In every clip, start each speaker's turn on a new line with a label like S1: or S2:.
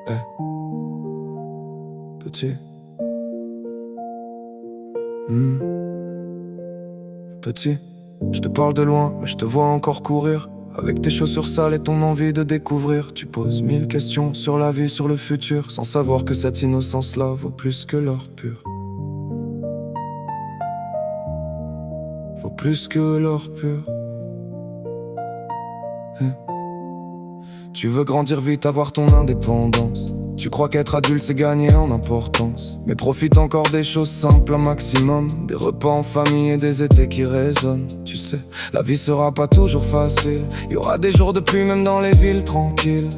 S1: Eh, petit. Petit, je te parle de loin, mais je te vois encore courir. Avec tes chaussures sales et ton envie de découvrir. Tu poses 1000 questions sur la vie, sur le futur, sans savoir que cette innocence-là vaut plus que l'or pur. Vaut plus que l'or pur. Tu veux grandir vite, avoir ton indépendance. Tu crois qu'être adulte c'est gagner en importance. Mais profite encore des choses simples un maximum. Des repas en famille et des étés qui résonnent. Tu sais, la vie sera pas toujours facile. Y aura des jours de pluie même dans les villes tranquilles.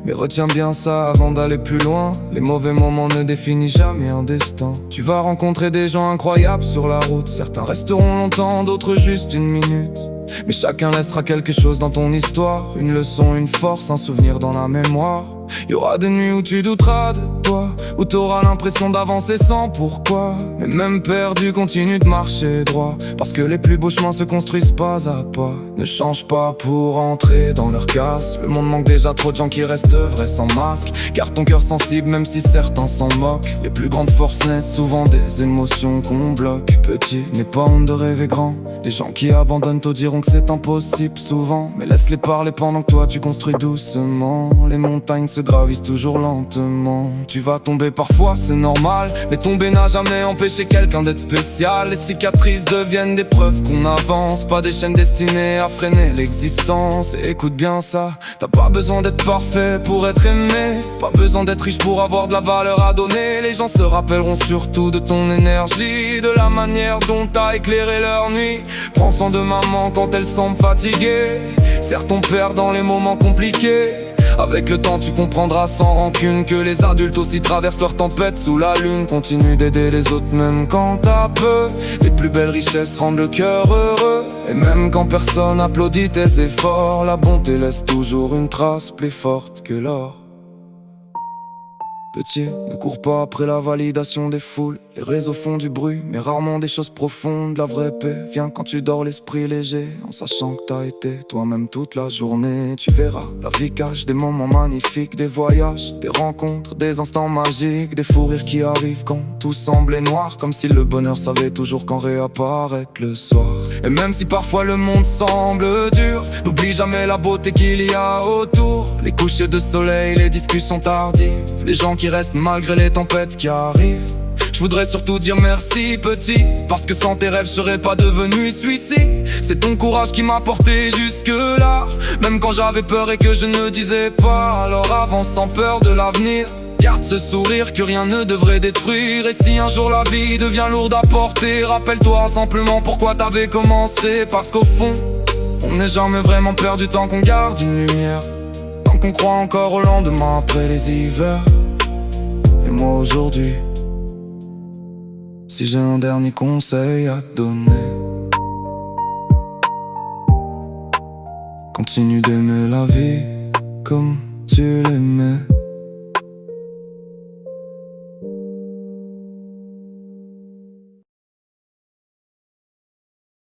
S1: Mais retiens bien ça avant d'aller plus loin. Les mauvais moments ne définissent jamais un destin. Tu vas rencontrer des gens incroyables sur la route. Certains resteront longtemps, d'autres juste une minute. Mais chacun laissera quelque chose dans ton histoire. Une leçon, une force, un souvenir dans la mémoire. Y aura des nuits où tu douteras de toi, où t'auras l'impression d'avancer sans pourquoi. Mais même perdu, continue de marcher droit, parce que les plus beaux chemins se construisent pas à pas. Ne change pas pour entrer dans leur casse. Le monde manque déjà trop de gens qui restent vrais sans masque. Garde ton cœur sensible même si certains s'en moquent. Les plus grandes forces naissent souvent des émotions qu'on bloque. Petit, n'aie pas honte de rêver grand. Les gens qui abandonnent te diront que c'est impossible souvent. Mais laisse-les parler pendant que toi tu construis doucement. Les montagnes se gravissent toujours lentement. Tu vas tomber parfois, c'est normal, mais tomber n'a jamais empêché quelqu'un d'être spécial. Les cicatrices deviennent des preuves qu'on avance, pas des chaînes destinées à freiner l'existence. Et écoute bien ça, t'as pas besoin d'être parfait pour être aimé, pas besoin d'être riche pour avoir de la valeur à donner. Les gens se rappelleront surtout de ton énergie, de la manière dont t'as éclairé leur nuit. Prends soin de maman quand elle semble fatiguée, serre ton père dans les moments compliqués. Avec le temps tu comprendras sans rancune que les adultes aussi traversent leurs tempêtes sous la lune. Continue d'aider les autres même quand t'as peu. Les plus belles richesses rendent le cœur heureux. Et même quand personne applaudit tes efforts, la bonté laisse toujours une trace plus forte que l'or. Petit, ne cours pas après la validation des foules. Les réseaux font du bruit, mais rarement des choses profondes. La vraie paix vient quand tu dors l'esprit léger, en sachant que t'as été toi-même toute la journée. Tu verras, la vie cache des moments magnifiques, des voyages, des rencontres, des instants magiques, des fous rires qui arrivent quand tout semblait noir, comme si le bonheur savait toujours quand réapparaître le soir. Et même si parfois le monde semble dur, n'oublie jamais la beauté qu'il y a autour. Les couchers de soleil, les discussions tardives, les gens qui restent malgré les tempêtes qui arrivent. Je voudrais surtout dire merci petit, parce que sans tes rêves je serais pas devenu celui-ci. C'est ton courage qui m'a porté jusque là, même quand j'avais peur et que je ne disais pas. Alors avance sans peur de l'avenir, garde ce sourire que rien ne devrait détruire. Et si un jour la vie devient lourde à porter, rappelle-toi simplement pourquoi t'avais commencé. Parce qu'au fond, on n'est jamais vraiment perdu tant qu'on garde une lumière, tant qu'on croit encore au lendemain après les hivers. Et moi aujourd'hui, si j'ai un dernier conseil à te donner, continue d'aimer la vie comme tu l'aimais.